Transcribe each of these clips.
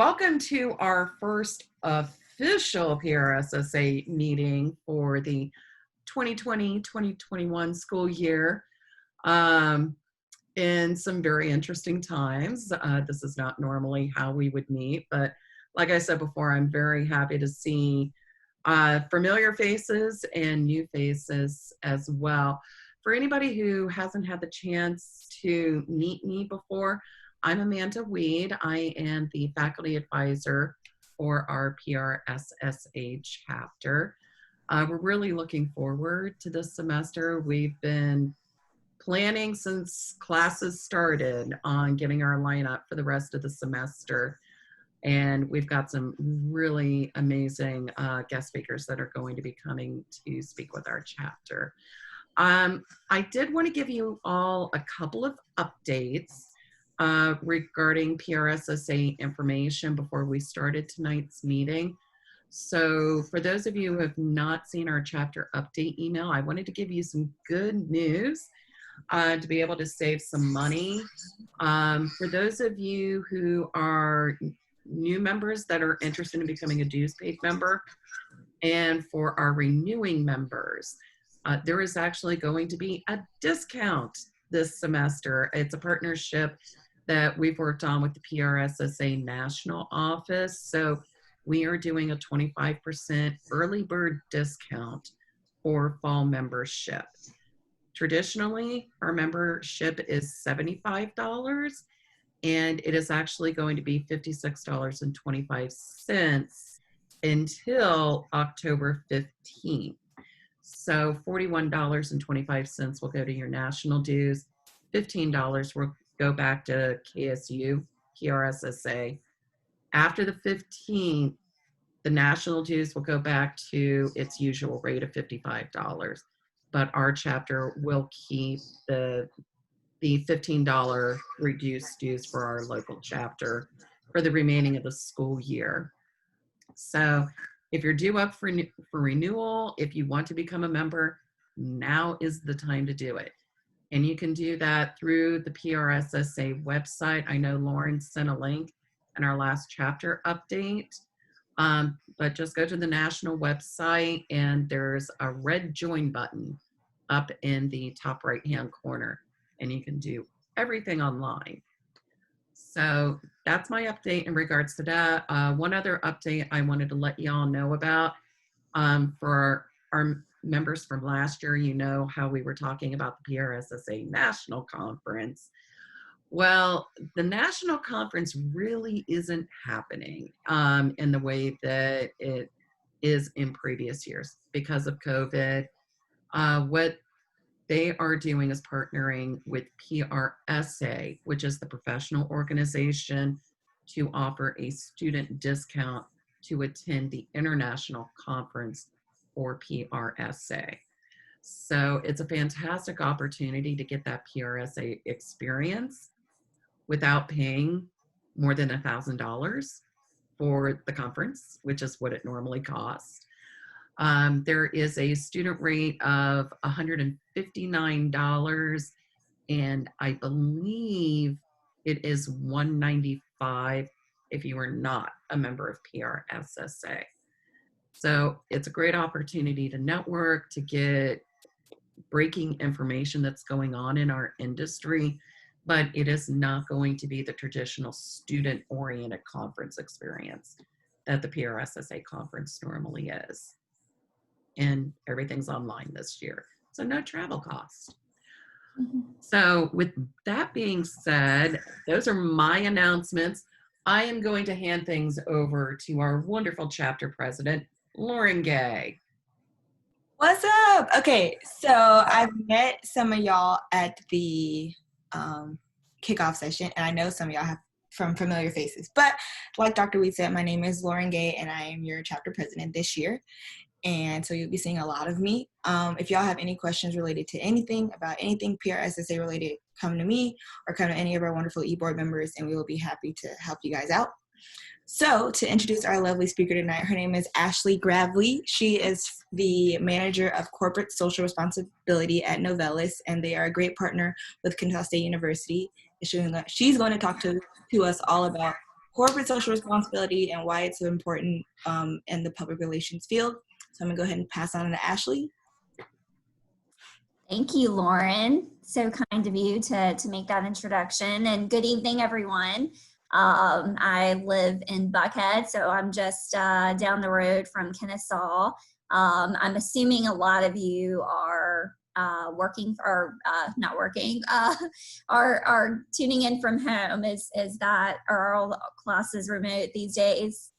Welcome to our first official PRSSA meeting for the 2020-2021 school year. In some very interesting times. This is not normally how we would meet, but like I said before, I'm very happy to see familiar faces and new faces as well. For anybody who hasn't had the chance to meet me before, I'm Amanda Weed. I am the faculty advisor for our PRSSA chapter. We're really looking forward to this semester. We've been planning since classes started on getting our lineup for the rest of the semester. And we've got some really amazing guest speakers that are going to be coming to speak with our chapter. I did want to give you all a couple of updates regarding PRSSA information before we started tonight's meeting. So for those of you who have not seen our chapter update email, I wanted to give you some good news to be able to save some money. For those of you who are new members that are interested in becoming a dues paid member, and for our renewing members, there is actually going to be a discount this semester. It's a partnership that we've worked on with the PRSSA National Office. So we are doing a 25% early bird discount for fall membership. Traditionally, our membership is $75, and it is actually going to be $56.25 until October 15th. So $41.25 will go to your national dues, $15 will go back to KSU, PRSSA. After the 15th, the national dues will go back to its usual rate of $55, but our chapter will keep the $15 reduced dues for our local chapter for the remaining of the school year. So if you're due up for renewal, if you want to become a member, now is the time to do it. And you can do that through the PRSSA website. I know Lauren sent a link in our last chapter update, but just go to the national website and there's a red join button up in the top right-hand corner, and you can do everything online. So that's my update in regards to that. One other update I wanted to let y'all know about for our members from last year, you know how we were talking about the PRSSA National Conference. Well, the National Conference really isn't happening in the way that it is in previous years because of COVID. What they are doing is partnering with PRSSA, which is the professional organization, to offer a student discount to attend the international conference for PRSSA. So it's a fantastic opportunity to get that PRSSA experience without paying more than $1,000 for the conference, which is what it normally costs. There is a student rate of $159, and I believe it is $195 if you are not a member of PRSSA. So it's a great opportunity to network, to get breaking information that's going on in our industry, but it is not going to be the traditional student-oriented conference experience that the PRSSA conference normally is. And everything's online this year, so no travel cost. So with that being said, those are my announcements. I am going to hand things over to our wonderful chapter president, Lauren Gay. What's up? Okay, so I've met some of y'all at the kickoff session, and I know some of y'all have from familiar faces. But like Dr. Weed said, my name is Lauren Gay, and I am your chapter president this year. And so you'll be seeing a lot of me. If y'all have any questions related to anything, about anything PRSSA related, come to me or come to any of our wonderful e-board members, and we will be happy to help you guys out. So to introduce our lovely speaker tonight, her name is Ashley Gravleee. She is the manager of corporate social responsibility at Novelis, and they are a great partner with Kennesaw State University. She's going to talk to us all about corporate social responsibility and why it's so important in the public relations field. So I'm gonna go ahead and pass on to Ashley. Thank you, Lauren. So kind of you to make that introduction, and good evening, everyone. I live in Buckhead, so I'm just down the road from Kennesaw. I'm assuming a lot of you are working or not working, are tuning in from home. Is that, are all classes remote these days?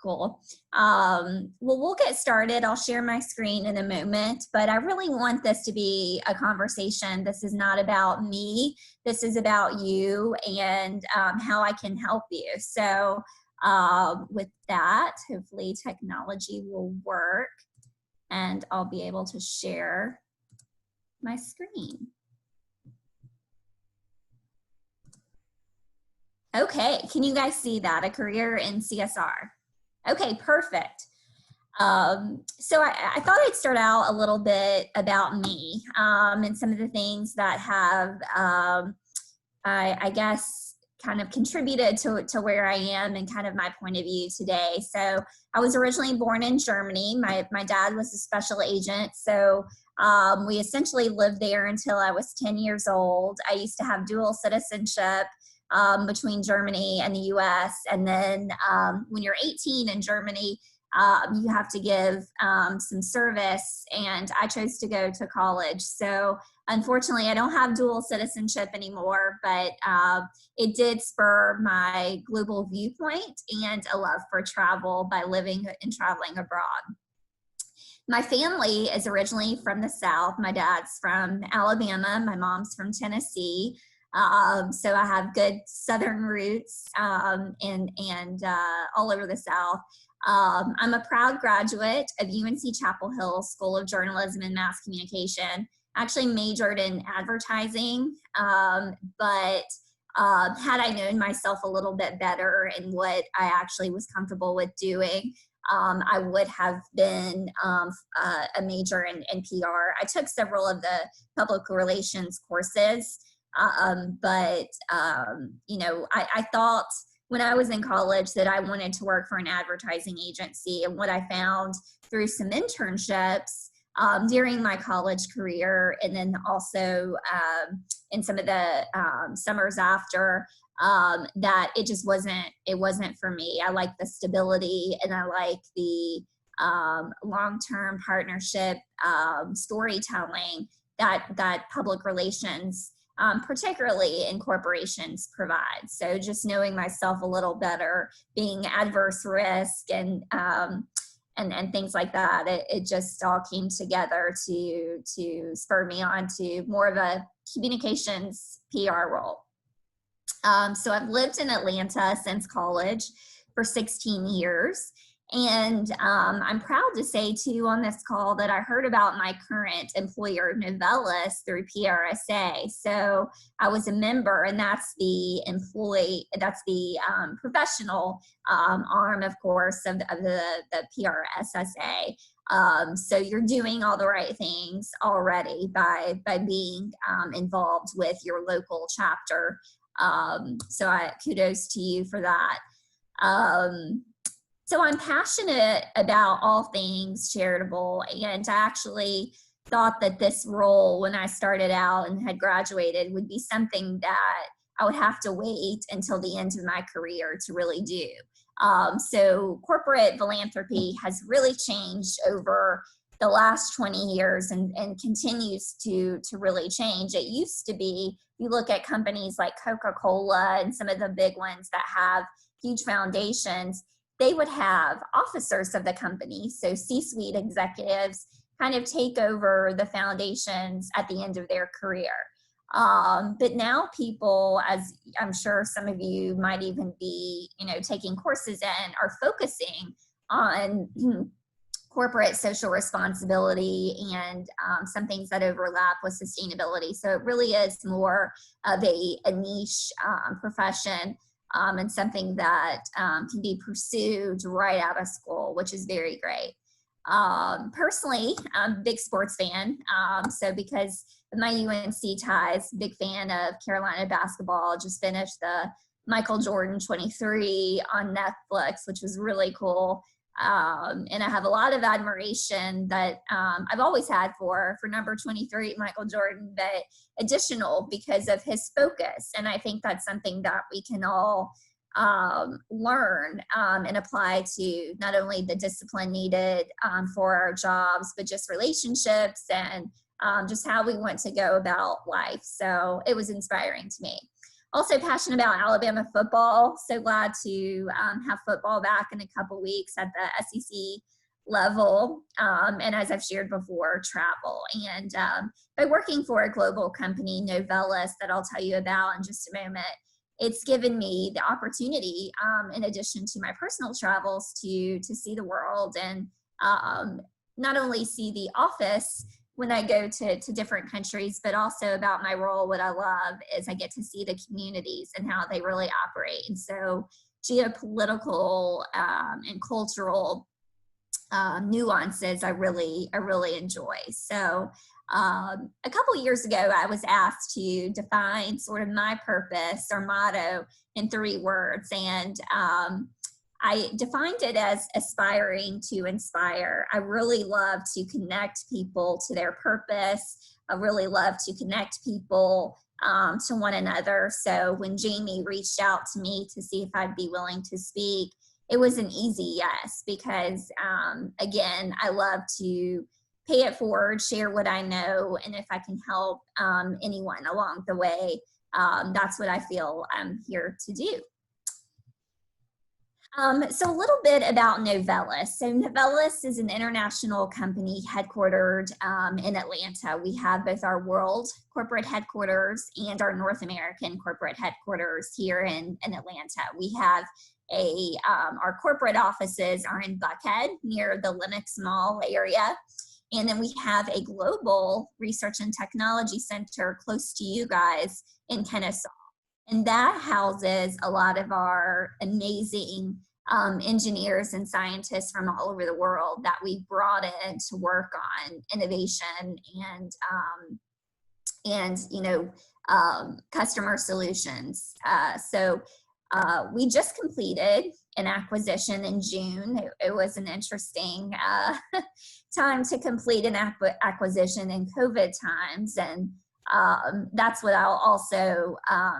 Cool. Well, we'll get started. I'll share my screen in a moment, but I really want this to be a conversation. This is not about me. This is about you and how I can help you. So with that, hopefully technology will work and I'll be able to share my screen. Okay, can you guys see that? A career in CSR. Okay, perfect. So I thought I'd start out a little bit about me and some of the things that have, I guess, kind of contributed to where I am and kind of my point of view today. So I was originally born in Germany. My dad was a special agent, so we essentially lived there until I was 10 years old. I used to have dual citizenship between Germany and the US. And then when you're 18 in Germany, you have to give some service, and I chose to go to college. So unfortunately, I don't have dual citizenship anymore, but it did spur my global viewpoint and a love for travel by living and traveling abroad. My family is originally from the South. My dad's from Alabama. My mom's from Tennessee. So I have good Southern roots and all over the South. I'm a proud graduate of UNC Chapel Hill School of Journalism and Mass Communication. Actually majored in advertising, but had I known myself a little bit better and what I actually was comfortable with doing, I would have been a major in PR. I took several of the public relations courses. But you know, I thought when I was in college that I wanted to work for an advertising agency, and what I found through some internships during my college career, and then also in some of the summers after, that it just wasn't for me. I like the stability, and I like the long-term partnership storytelling that public relations, particularly in corporations, provide. So just knowing myself a little better, being adverse risk and things like that, it just all came together to spur me on to more of a communications PR role. So I've lived in Atlanta since college for 16 years. And I'm proud to say too on this call that I heard about my current employer, Novelis, through PRSSA. So I was a member, and that's the professional arm, of course, of the PRSSA. So you're doing all the right things already by being involved with your local chapter. So kudos to you for that. So I'm passionate about all things charitable, and I actually thought that this role, when I started out and had graduated, would be something that I would have to wait until the end of my career to really do. So corporate philanthropy has really changed over the last 20 years and continues to really change. It used to be, you look at companies like Coca-Cola and some of the big ones that have huge foundations, they would have officers of the company, so C-suite executives, kind of take over the foundations at the end of their career. But now people, as I'm sure some of you might even be, taking courses in, are focusing on corporate social responsibility and some things that overlap with sustainability. So it really is more of a niche profession. And something that can be pursued right out of school, which is very great. Personally, I'm a big sports fan. So because of my UNC ties, big fan of Carolina basketball, just finished the Michael Jordan 23 on Netflix, which was really cool. And I have a lot of admiration that I've always had for number 23, Michael Jordan, but additional because of his focus. And I think that's something that we can all learn and apply to not only the discipline needed for our jobs, but just relationships and just how we want to go about life. So it was inspiring to me. Also passionate about Alabama football. So glad to have football back in a couple weeks at the SEC level. And as I've shared before, travel. And by working for a global company, Novelis, that I'll tell you about in just a moment, it's given me the opportunity, in addition to my personal travels, to see the world and not only see the office when I go to different countries, but also about my role. What I love is I get to see the communities and how they really operate. And so geopolitical and cultural nuances I really enjoy. So a couple years ago, I was asked to define sort of my purpose or motto in 3 words. And I defined it as aspiring to inspire. I really love to connect people to their purpose. I really love to connect people to one another. So when Jamie reached out to me to see if I'd be willing to speak, it was an easy yes, because again, I love to pay it forward, share what I know, and if I can help anyone along the way, that's what I feel I'm here to do. So a little bit about Novelis. So Novelis is an international company headquartered in Atlanta. We have both our world corporate headquarters and our North American corporate headquarters here in Atlanta. We have our corporate offices are in Buckhead near the Lenox Mall area. And then we have a global research and technology center close to you guys in Kennesaw. And that houses a lot of our amazing engineers and scientists from all over the world that we brought in to work on innovation and customer solutions. So we just completed an acquisition in June. It was an interesting time to complete an acquisition in COVID times. And that's what I'll also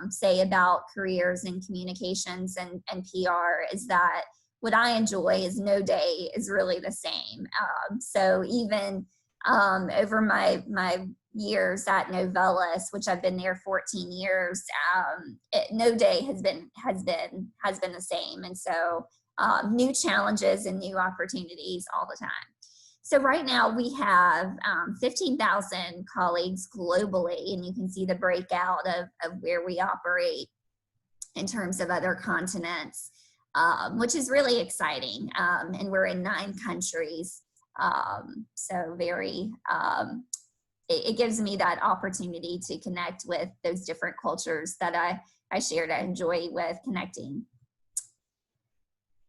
say about careers in communications and PR, is that what I enjoy is no day is really the same. So even over my years at Novelis, which I've been there 14 years, no day has been the same. And so new challenges and new opportunities all the time. So right now we have 15,000 colleagues globally, and you can see the breakout of where we operate in terms of other continents, which is really exciting. And we're in 9 countries. So very, it gives me that opportunity to connect with those different cultures that I shared. I enjoy with connecting.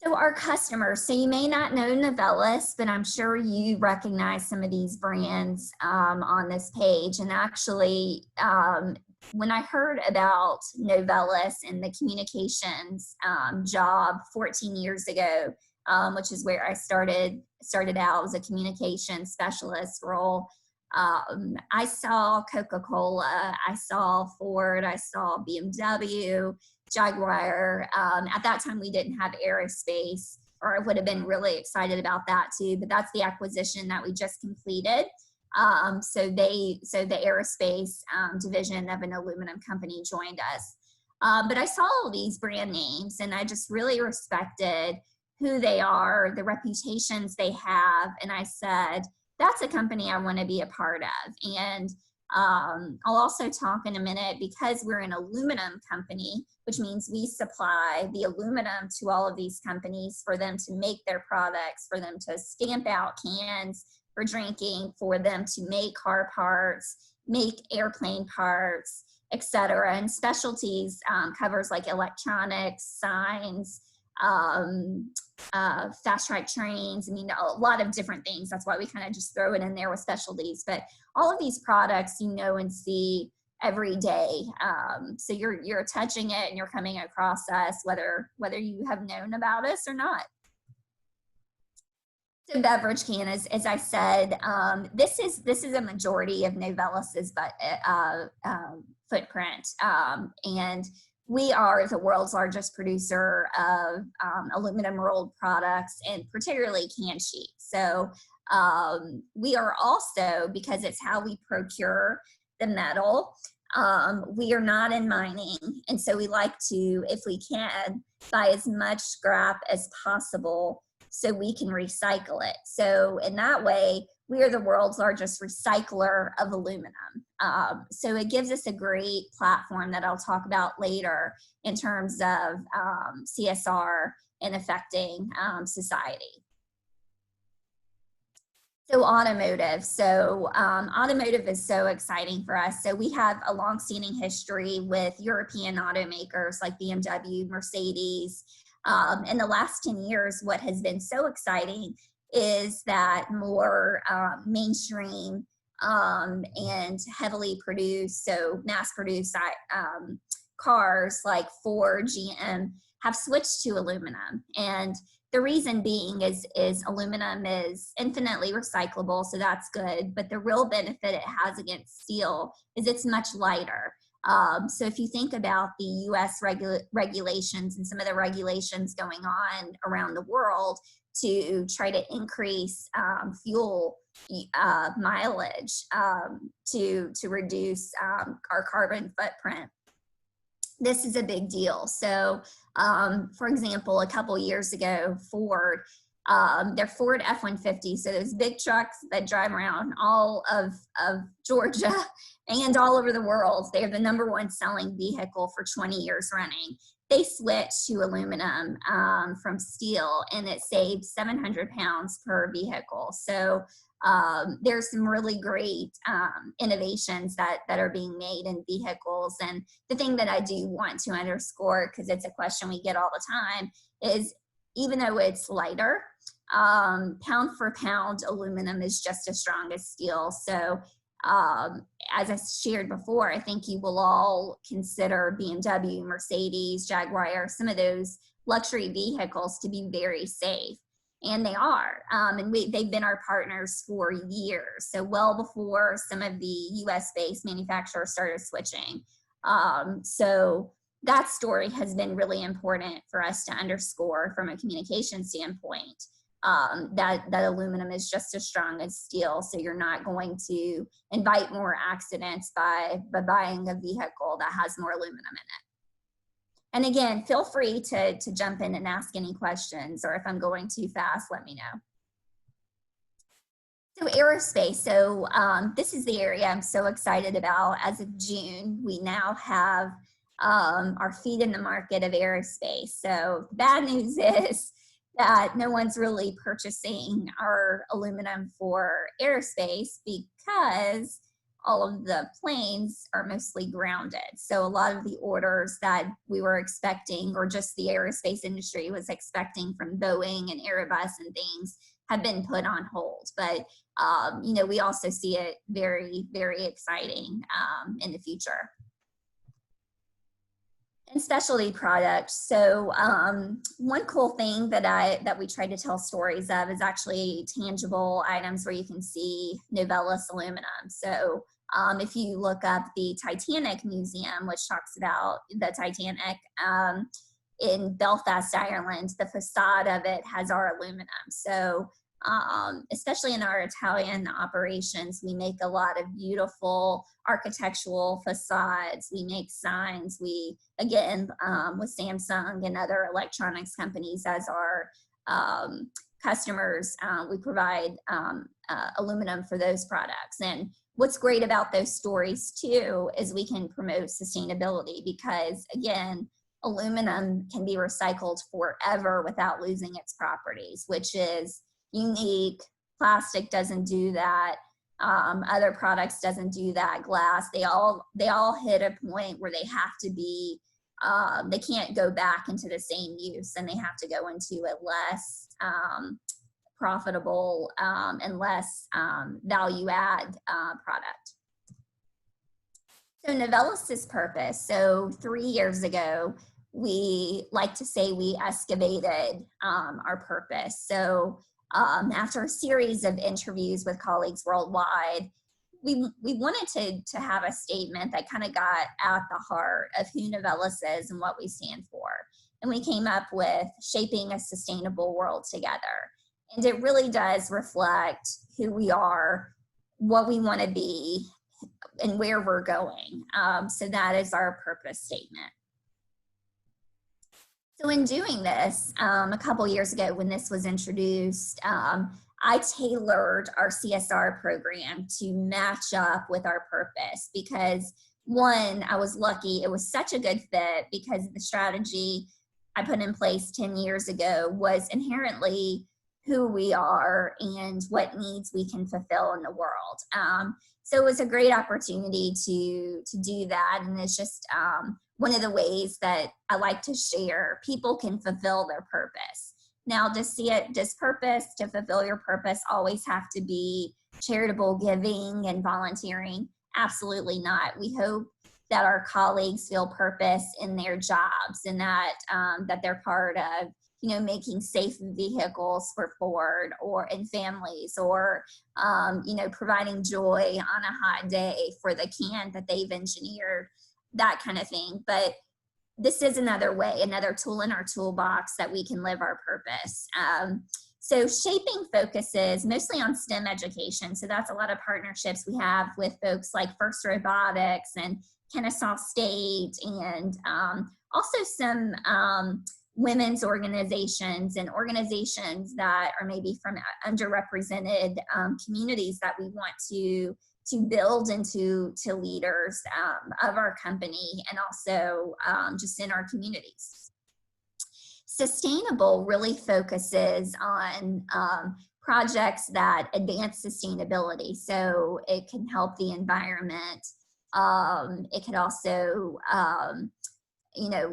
So our customers, so you may not know Novelis, but I'm sure you recognize some of these brands on this page. And actually, when I heard about Novelis and the communications job 14 years ago, which is where I started out as a communication specialist role, I saw Coca-Cola, I saw Ford, I saw BMW, Jaguar. At that time, we didn't have aerospace, or I would have been really excited about that too, but that's the acquisition that we just completed. So the aerospace division of an aluminum company joined us. But I saw all these brand names, and I just really respected who they are, the reputations they have, and I said, that's a company I want to be a part of. And I'll also talk in a minute, because we're an aluminum company, which means we supply the aluminum to all of these companies for them to make their products, for them to stamp out cans for drinking, for them to make car parts, make airplane parts, etc. And specialties covers like electronics, signs, fast track trains. I mean, a lot of different things. That's why we kind of just throw it in there with specialties. But all of these products you know and see every day. So you're touching it and you're coming across us, whether you have known about us or not. So beverage can, as I said, this is a majority of Novelis's footprint, and we are the world's largest producer of aluminum rolled products, and particularly can sheet. So we are also, because it's how we procure the metal, we are not in mining, and so we like to, if we can, buy as much scrap as possible so we can recycle it. So in that way, we are the world's largest recycler of aluminum. So it gives us a great platform that I'll talk about later in terms of CSR and affecting society. So automotive. So automotive is so exciting for us. So we have a long-standing history with European automakers like BMW, Mercedes. In the last 10 years, what has been so exciting is that more mainstream and heavily produced, so mass-produced cars like Ford, GM have switched to aluminum. And the reason being is aluminum is infinitely recyclable, so that's good. But the real benefit it has against steel is it's much lighter. So if you think about the U.S. regulations and some of the regulations going on around the world to try to increase fuel mileage to reduce our carbon footprint, this is a big deal. So, for example, a couple years ago, Ford, their Ford F-150, so those big trucks that drive around all of Georgia and all over the world, they're the #1 selling vehicle for 20 years running. They switched to aluminum from steel, and it saved 700 pounds per vehicle. So there's some really great innovations that are being made in vehicles. And the thing that I do want to underscore, because it's a question we get all the time, is even though it's lighter, pound for pound, aluminum is just as strong as steel. So as I shared before, I think you will all consider BMW, Mercedes, Jaguar, some of those luxury vehicles to be very safe. And they are, and they've been our partners for years. So well before some of the US-based manufacturers started switching. So that story has been really important for us to underscore from a communication standpoint, that aluminum is just as strong as steel. So you're not going to invite more accidents by buying a vehicle that has more aluminum in it. And again, feel free to jump in and ask any questions, or if I'm going too fast, let me know. So aerospace, so this is the area I'm so excited about. As of June, we now have our feet in the market of aerospace. So the bad news is that no one's really purchasing our aluminum for aerospace because all of the planes are mostly grounded. So a lot of the orders that we were expecting, or just the aerospace industry was expecting from Boeing and Airbus and things, have been put on hold. But, you know, we also see it very, very exciting in the future. And specialty products. So one cool thing that we try to tell stories of is actually tangible items where you can see Novelis aluminum. So if you look up the Titanic Museum, which talks about the Titanic in Belfast, Ireland, the facade of it has our aluminum. So especially in our Italian operations, we make a lot of beautiful architectural facades. We make signs. We, again, with Samsung and other electronics companies as our customers, we provide aluminum for those products. And what's great about those stories too is we can promote sustainability, because again, aluminum can be recycled forever without losing its properties, which is unique. Plastic doesn't do that. Other products doesn't do that. Glass, they all hit a point where they have to be, they can't go back into the same use, and they have to go into a less profitable and less value add product. So Novelis's purpose. So 3 years ago, we like to say we excavated our purpose. So after a series of interviews with colleagues worldwide, we wanted to have a statement that kind of got at the heart of who Novelis is and what we stand for. And we came up with shaping a sustainable world together. And it really does reflect who we are, what we want to be, and where we're going. So that is our purpose statement. So in doing this, a couple years ago when this was introduced, I tailored our CSR program to match up with our purpose because, one, I was lucky. It was such a good fit because the strategy I put in place 10 years ago was inherently who we are and what needs we can fulfill in the world. So it was a great opportunity to do that. And it's just one of the ways that I like to share people can fulfill their purpose. Now, does purpose, to fulfill your purpose, always have to be charitable giving and volunteering? Absolutely not. We hope that our colleagues feel purpose in their jobs and that they're part of, making safe vehicles for Ford and families, or, providing joy on a hot day for the can that they've engineered, that kind of thing. But this is another way, another tool in our toolbox that we can live our purpose. So shaping focuses mostly on STEM education. So that's a lot of partnerships we have with folks like First Robotics and Kennesaw State, and also some women's organizations and organizations that are maybe from underrepresented communities that we want to build into leaders of our company and also just in our communities. Sustainable really focuses on projects that advance sustainability. So it can help the environment. It could also,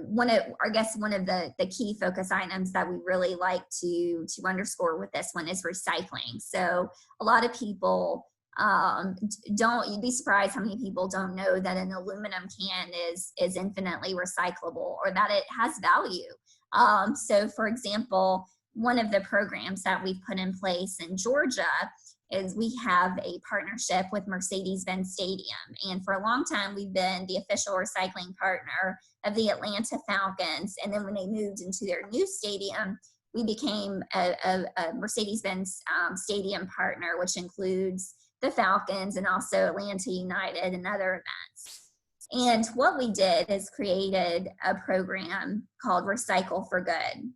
one of the key focus items that we really like to underscore with this one is recycling. So a lot of people you'd be surprised how many people don't know that an aluminum can is infinitely recyclable, or that it has value. So for example, one of the programs that we've put in place in Georgia is we have a partnership with Mercedes-Benz Stadium. And for a long time, we've been the official recycling partner of the Atlanta Falcons. And then when they moved into their new stadium, we became a Mercedes-Benz Stadium partner, which includes the Falcons and also Atlanta United and other events. And what we did is created a program called Recycle for Good.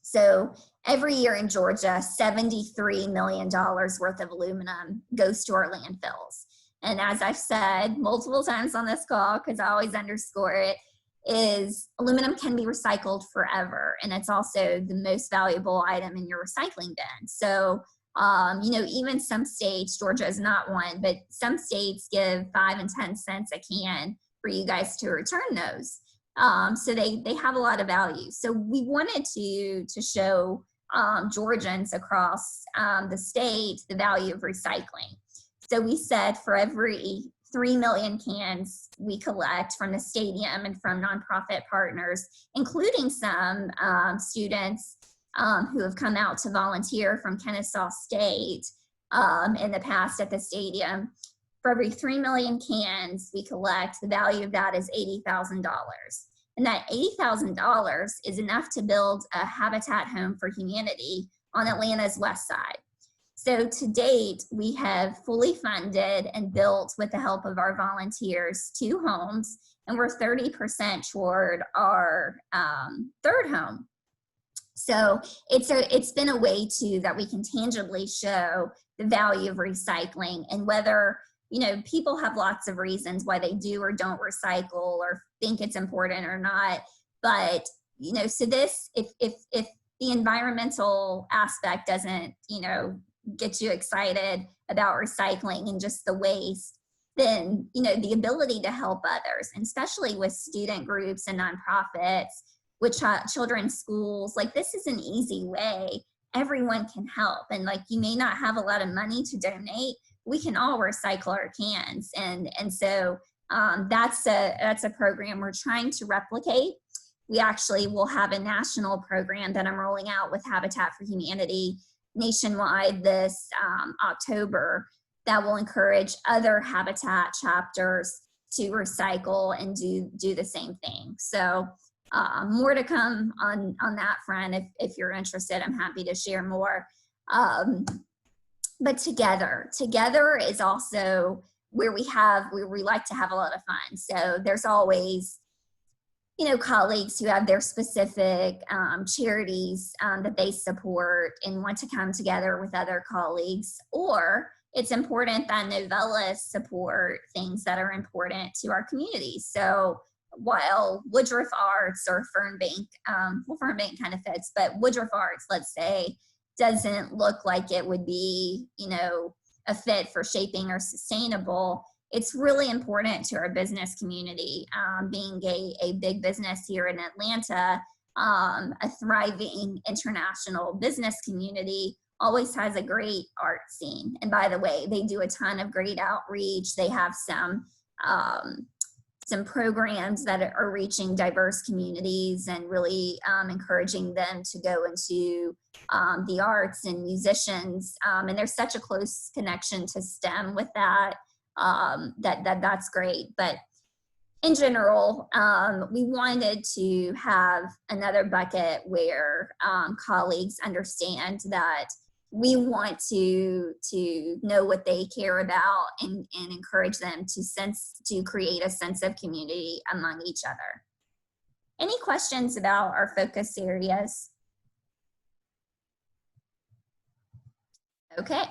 So every year in Georgia, $73 million worth of aluminum goes to our landfills. And as I've said multiple times on this call, because I always underscore it, is aluminum can be recycled forever. And it's also the most valuable item in your recycling bin. So, even some states, Georgia is not one, but some states give 5 and 10 cents a can for you guys to return those. So they have a lot of value. So we wanted to show Georgians across the state the value of recycling. So we said for every 3 million cans we collect from the stadium and from nonprofit partners, including some students who have come out to volunteer from Kennesaw State in the past at the stadium. For every 3 million cans we collect, the value of that is $80,000. And that $80,000 is enough to build a Habitat Home for Humanity on Atlanta's west side. So to date, we have fully funded and built, with the help of our volunteers, 2 homes, and we're 30% toward our 3rd home. So it's been a way that we can tangibly show the value of recycling, and whether, people have lots of reasons why they do or don't recycle or think it's important or not. But, so this, if the environmental aspect doesn't, get you excited about recycling and just the waste, then, the ability to help others, and especially with student groups and nonprofits, with children's schools, like, this is an easy way everyone can help. And you may not have a lot of money to donate. We can all recycle our cans. And so That's a program we're trying to replicate. We actually will have a national program that I'm rolling out with Habitat for Humanity nationwide this October that will encourage other Habitat chapters to recycle and do the same thing. So more to come on that front. If you're interested, I'm happy to share more. But together is also where we like to have a lot of fun. So there's always, you know, colleagues who have their specific charities that they support and want to come together with other colleagues, or it's important that Novelis support things that are important to our community. So while Woodruff Arts or Fernbank, well, Fernbank kind of fits, but Woodruff Arts, let's say, doesn't look like it would be, you know, a fit for shaping or sustainable, it's really important to our business community. Being a big business here in Atlanta, a thriving international business community always has a great art scene. And by the way, they do a ton of great outreach. They have some programs that are reaching diverse communities and really encouraging them to go into the arts and musicians. And there's such a close connection to STEM with that. That's great. But in general, we wanted to have another bucket where colleagues understand that we want to know what they care about and encourage them to create a sense of community among each other. Any questions about our focus areas? Okay.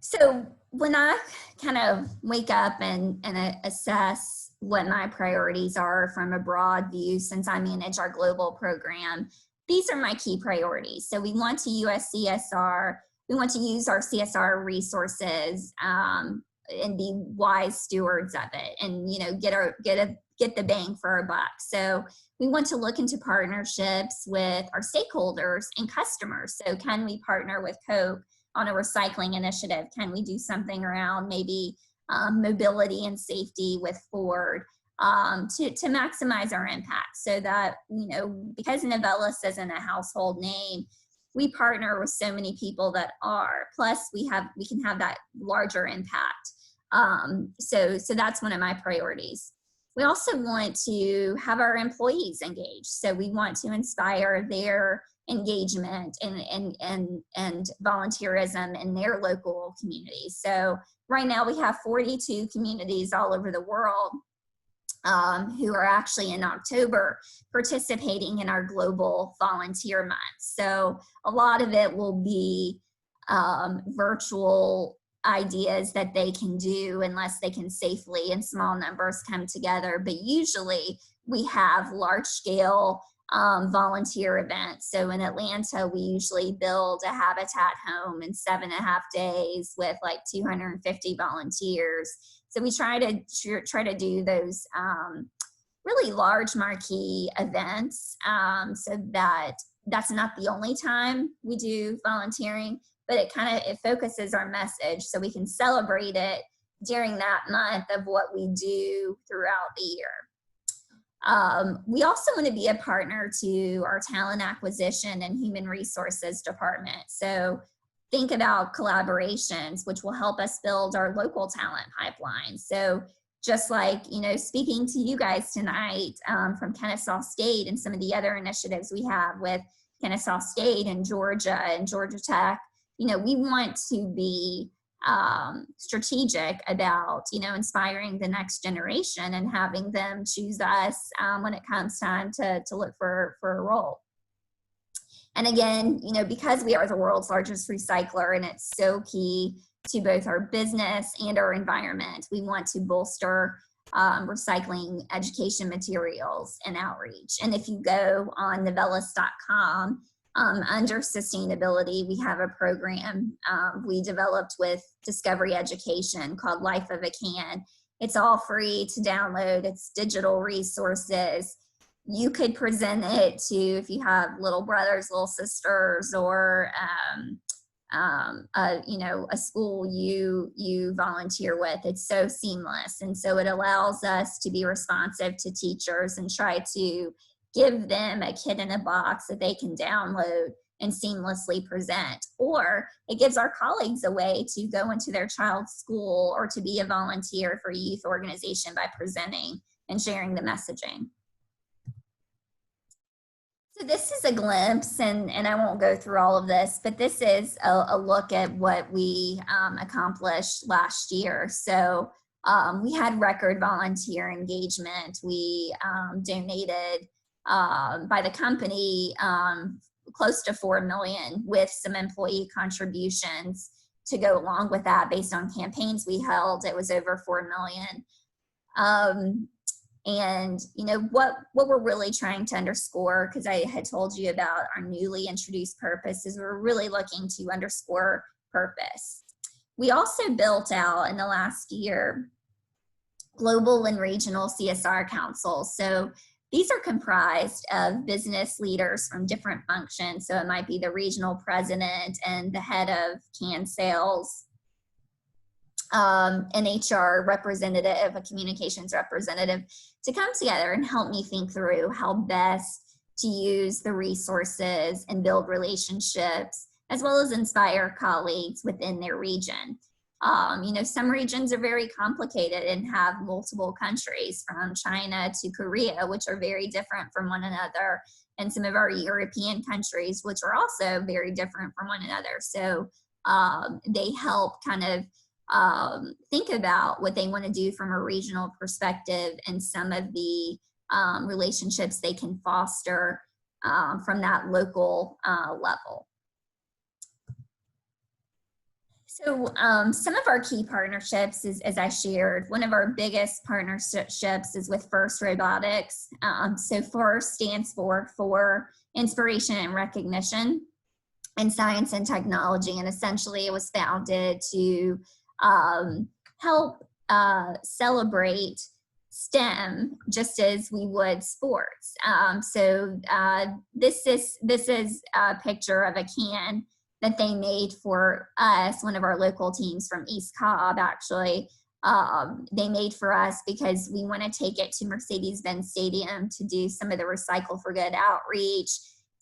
So when I kind of wake up and assess what my priorities are from a broad view, since I manage our global program, these are my key priorities. So we want to use CSR, we want to use our CSR resources and be wise stewards of it, and you know get the bang for our buck. So we want to look into partnerships with our stakeholders and customers. So can we partner with Coke on a recycling initiative? Can we do something around maybe mobility and safety with Ford to maximize our impact, so that, you know, because Novelis isn't a household name, we partner with so many people that are, plus we can have that larger impact. So that's one of my priorities. We also want to have our employees engaged. So we want to inspire their engagement and volunteerism in their local communities. So right now we have 42 communities all over the world who are actually in October participating in our global volunteer month. So a lot of it will be virtual ideas that they can do unless they can safely in small numbers come together. But usually we have large scale volunteer events. So in Atlanta, we usually build a Habitat home in 7.5 days with like 250 volunteers. So we try to do those really large marquee events, so that's not the only time we do volunteering, but it focuses our message so we can celebrate it during that month of what we do throughout the year. We also want to be a partner to our talent acquisition and human resources department. So think about collaborations, which will help us build our local talent pipeline. So just like, you know, speaking to you guys tonight from Kennesaw State and some of the other initiatives we have with Kennesaw State and Georgia Tech, you know, we want to be strategic about, you know, inspiring the next generation and having them choose us when it comes time to look for a role. And again, you know, because we are the world's largest recycler and it's so key to both our business and our environment, we want to bolster recycling education materials and outreach. And if you go on novelis.com, under sustainability, we have a program we developed with Discovery Education called Life of a Can. It's all free to download. It's digital resources. You could present it to, if you have little brothers, little sisters, or a school you volunteer with. It's so seamless, and so it allows us to be responsive to teachers and try to give them a kit in a box that they can download and seamlessly present. Or it gives our colleagues a way to go into their child's school or to be a volunteer for a youth organization by presenting and sharing the messaging. So this is a glimpse, and I won't go through all of this, but this is a look at what we accomplished last year. So we had record volunteer engagement. We donated by the company close to 4 million, with some employee contributions to go along with that. Based on campaigns we held, it was over 4 million. And what we're really trying to underscore, because I had told you about our newly introduced purpose, is we're really looking to underscore purpose. We also built out in the last year global and regional CSR councils. So these are comprised of business leaders from different functions. So it might be the regional president and the head of can sales, an HR representative, a communications representative, to come together and help me think through how best to use the resources and build relationships, as well as inspire colleagues within their region. Some regions are very complicated and have multiple countries, from China to Korea, which are very different from one another, and some of our European countries, which are also very different from one another. So they help kind of think about what they want to do from a regional perspective and some of the relationships they can foster from that local level. So some of our key partnerships is, as I shared, one of our biggest partnerships is with FIRST Robotics. So FIRST stands for Inspiration and Recognition in Science and Technology, and essentially it was founded to help celebrate STEM just as we would sports. This is a picture of a can that they made for us, one of our local teams from East Cobb, actually. They made for us because we want to take it to Mercedes-Benz Stadium to do some of the Recycle for Good outreach,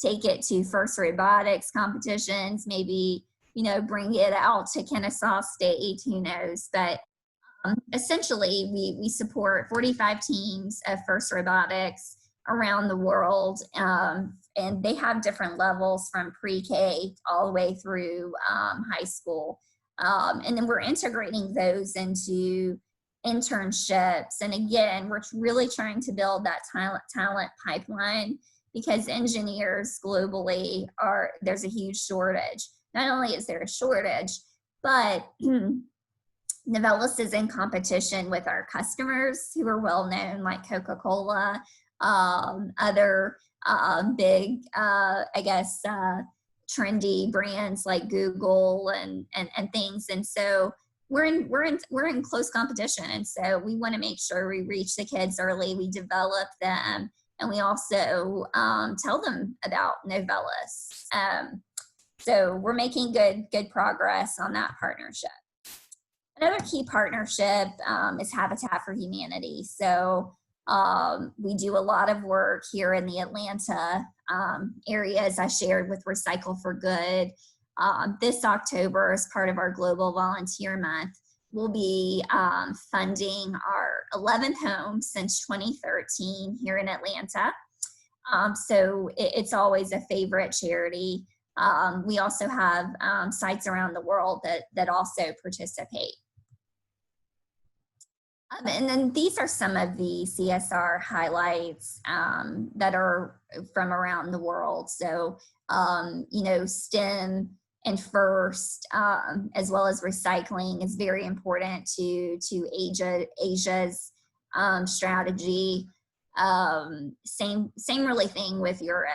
take it to FIRST Robotics competitions, maybe bring it out to Kennesaw State, who knows. But essentially, we support 45 teams of FIRST Robotics around the world, and they have different levels from pre-K all the way through high school. And then we're integrating those into internships. And again, we're really trying to build that talent pipeline, because engineers globally there's a huge shortage. Not only is there a shortage, but Novelis is in competition with our customers who are well known, like Coca-Cola, other big, trendy brands like Google and things. And so we're in close competition. And so we want to make sure we reach the kids early, we develop them, and we also tell them about Novelis. So we're making good progress on that partnership. Another key partnership is Habitat for Humanity. So we do a lot of work here in the Atlanta area, as I shared, with Recycle for Good. This October, as part of our Global Volunteer Month, we'll be funding our 11th home since 2013 here in Atlanta. So it's always a favorite charity. We also have sites around the world that also participate. And then these are some of the CSR highlights that are from around the world. So, STEM and FIRST, as well as recycling, is very important to Asia's strategy. Same really thing with Europe.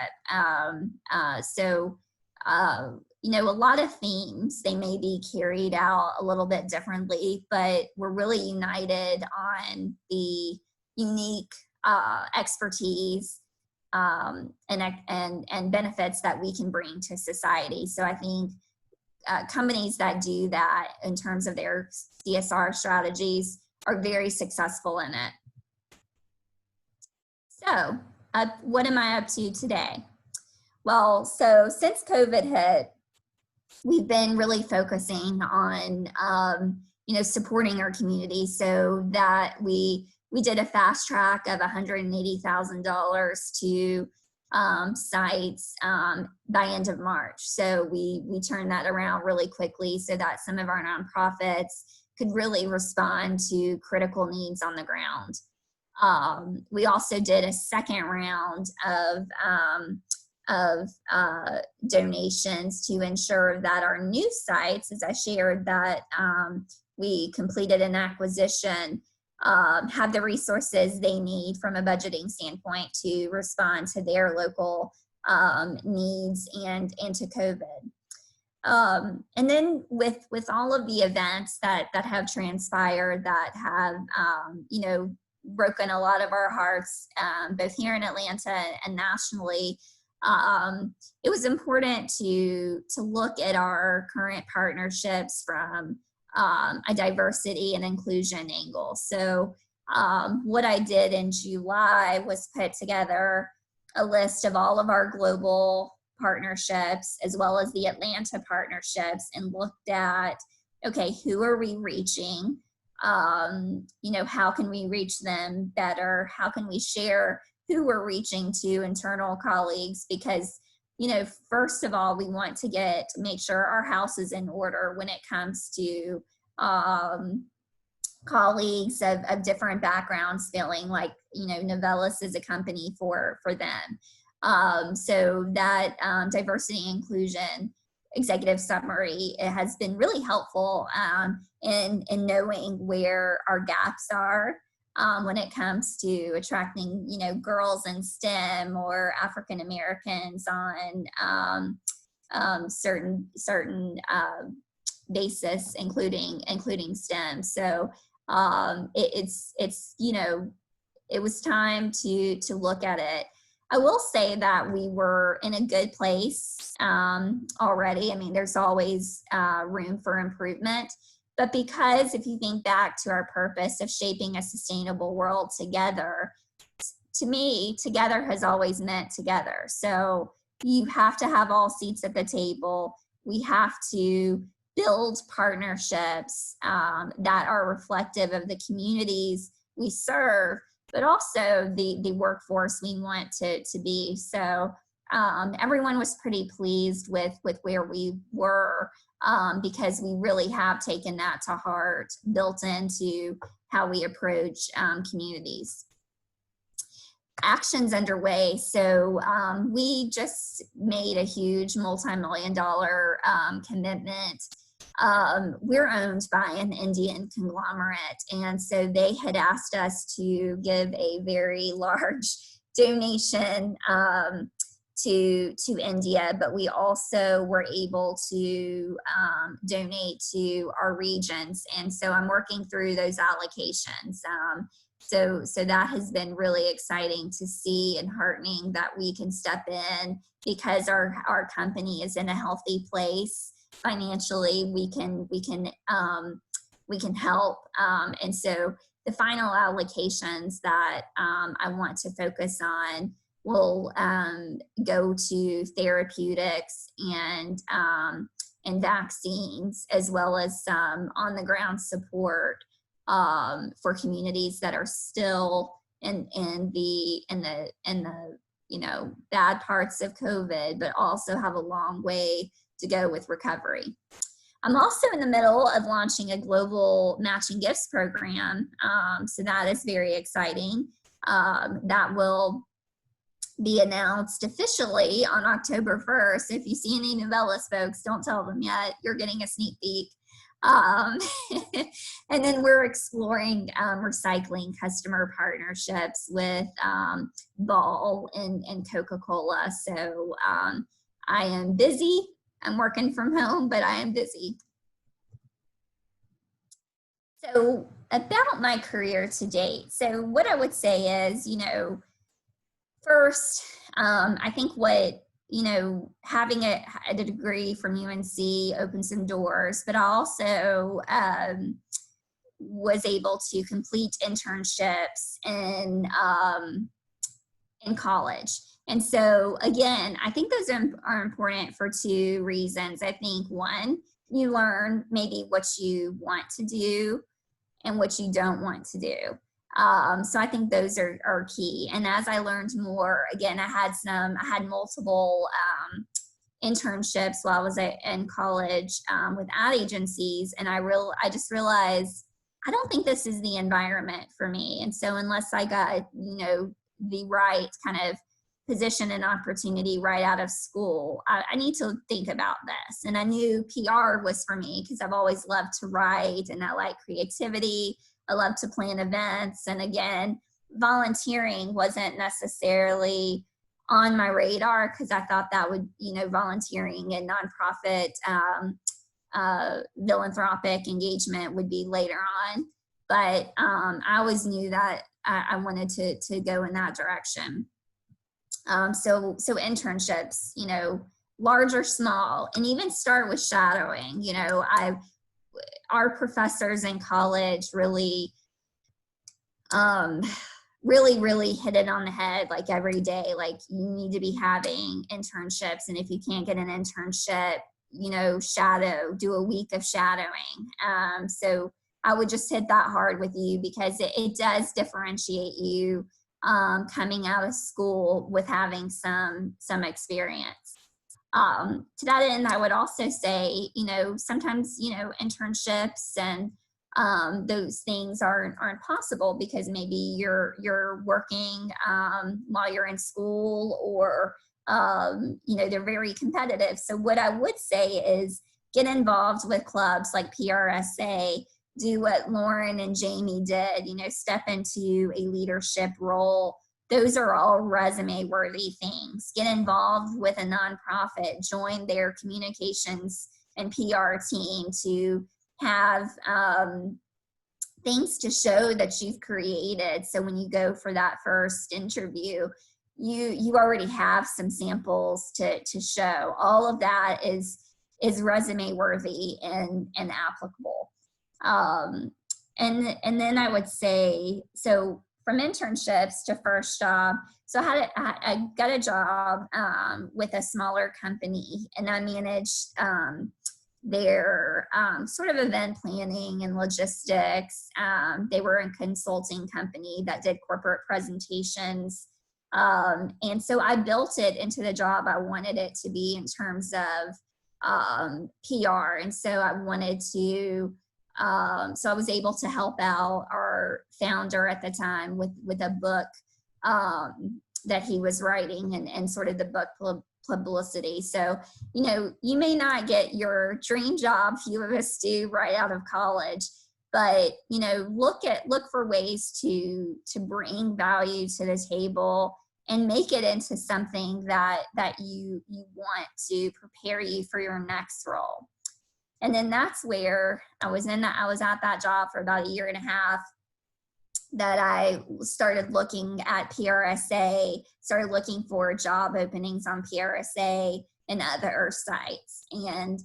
A lot of themes, they may be carried out a little bit differently, but we're really united on the unique expertise and benefits that we can bring to society. So I think companies that do that in terms of their CSR strategies are very successful in it. So what am I up to today? Well, so since COVID hit, we've been really focusing on, supporting our community, so that we did a fast track of $180,000 to sites by end of March. So we turned that around really quickly so that some of our nonprofits could really respond to critical needs on the ground. We also did a second round of donations to ensure that our new sites, as I shared, that we completed an acquisition, have the resources they need from a budgeting standpoint to respond to their local needs and to COVID. And then with all of the events that have transpired, that have broken a lot of our hearts, both here in Atlanta and nationally, it was important to look at our current partnerships from a diversity and inclusion angle. So what I did in July was put together a list of all of our global partnerships as well as the Atlanta partnerships, and looked at, okay, who are we reaching? How can we reach them better? How can we share who we're reaching to internal colleagues? Because, first of all, we want to make sure our house is in order when it comes to colleagues of different backgrounds feeling like, Novelis is a company for them. So that diversity and inclusion executive summary, it has been really helpful in knowing where our gaps are when it comes to attracting, girls in STEM or African Americans on certain basis, including STEM. So it was time to look at it. I will say that we were in a good place already. I mean, there's always room for improvement, but because if you think back to our purpose of shaping a sustainable world together, to me, together has always meant together. So you have to have all seats at the table. We have to build partnerships that are reflective of the communities we serve, but also the workforce we want to be. So everyone was pretty pleased with where we were, because we really have taken that to heart, built into how we approach communities. Actions underway. So we just made a huge multi-million-dollar commitment. We're owned by an Indian conglomerate, and so they had asked us to give a very large donation to India, but we also were able to donate to our regions, and so I'm working through those allocations. So that has been really exciting to see, and heartening that we can step in because our company is in a healthy place financially. We can help, and so the final allocations that I want to focus on will go to therapeutics and vaccines, as well as some on the ground support for communities that are still in the bad parts of COVID, but also have a long way to go with recovery. I'm also in the middle of launching a global matching gifts program, so that is very exciting. That will be announced officially on October 1st. If you see any Novelis folks, don't tell them yet. You're getting a sneak peek. And then we're exploring recycling customer partnerships with Ball and Coca-Cola. So I am busy. I'm working from home, but I am busy. So about my career to date. So what I would say is, first, I think what you know, having a degree from UNC opened some doors, but I also was able to complete internships in college. And so again, I think those are important for two reasons. I think one, you learn maybe what you want to do and what you don't want to do. So I think those are key. And as I learned more, again, I had multiple internships while I was in college with ad agencies, and I just realized I don't think this is the environment for me. And so unless I got, you know, the right kind of position and opportunity right out of school, I need to think about this. And I knew PR was for me because I've always loved to write and I like creativity. I love to plan events. And again, volunteering wasn't necessarily on my radar because I thought that would, you know, volunteering and nonprofit philanthropic engagement would be later on. But I always knew that I wanted to go in that direction. So internships, you know, large or small, and even start with shadowing. You know, our professors in college really really hit it on the head, like every day, like you need to be having internships. And if you can't get an internship, you know, do a week of shadowing. So I would just hit that hard with you because it does differentiate you coming out of school with having some experience. To that end, I would also say, you know, sometimes, you know, internships and those things aren't possible because maybe you're working while you're in school, or you know, they're very competitive. So what I would say is get involved with clubs like PRSSA, do what Lauren and Jamie did, you know, step into a leadership role. Those are all resume worthy things. Get involved with a nonprofit, join their communications and PR team to have things to show that you've created. So when you go for that first interview, you already have some samples to show. All of that is resume worthy and applicable. And then I would say, so from internships to first job, so I got a job with a smaller company, and I managed their sort of event planning and logistics. They were a consulting company that did corporate presentations. And so I built it into the job I wanted it to be in terms of PR. And so I wanted to, so I was able to help out our founder at the time with a book that he was writing and sort of the book publicity. So, you know, you may not get your dream job, few of us do, right out of college, but, you know, look for ways to bring value to the table and make it into something that you want to prepare you for your next role. And then that's where I was at that job for about 1.5 years that I started looking at PRSSA, started looking for job openings on PRSSA and other sites, and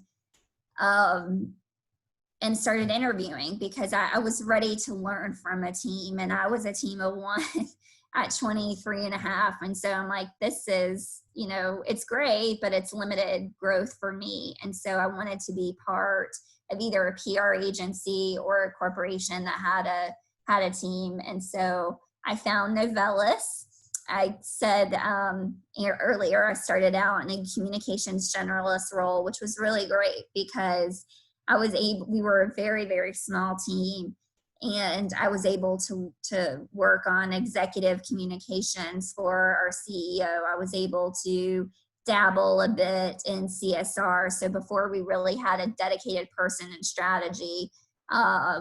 started interviewing because I was ready to learn from a team, and I was a team of one at 23.5. And so I'm like, this is, you know, it's great, but it's limited growth for me. And so I wanted to be part of either a PR agency or a corporation that had a team. And so I found Novelis. I said earlier, I started out in a communications generalist role, which was really great because we were a very, very small team, and I was able to work on executive communications for our CEO. I was able to dabble a bit in CSR. So before we really had a dedicated person in strategy, I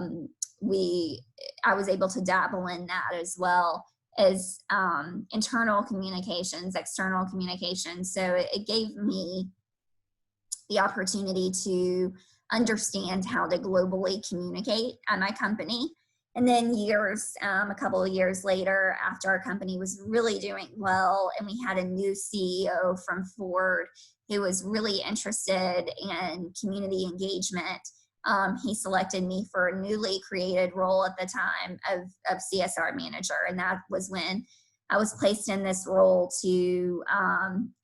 was able to dabble in that as well as internal communications, external communications. So it gave me the opportunity to understand how to globally communicate at my company. And then a couple of years later, after our company was really doing well and we had a new CEO from Ford who was really interested in community engagement, he selected me for a newly created role at the time of CSR manager. And that was when I was placed in this role to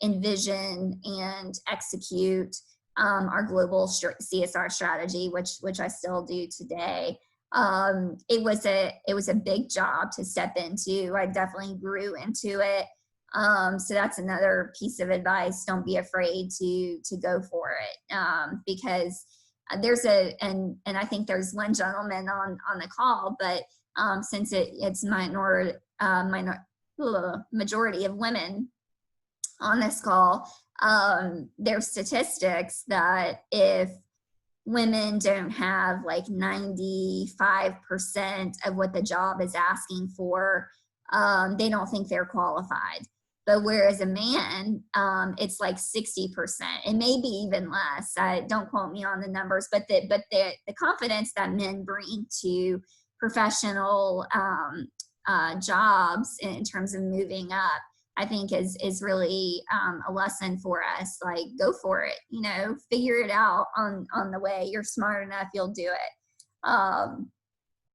envision and execute our global CSR strategy, which I still do today. It was a big job to step into. I definitely grew into it. So that's another piece of advice. Don't be afraid to go for it. Because and I think there's one gentleman on the call, but since it's majority of women on this call, there's statistics that if women don't have like 95% of what the job is asking for, they don't think they're qualified. But whereas a man, it's like 60%. It may be even less. Don't quote me on the numbers, but the confidence that men bring to professional jobs in terms of moving up, I think is really a lesson for us. Like, go for it, figure it out on the way. You're smart enough, you'll do it.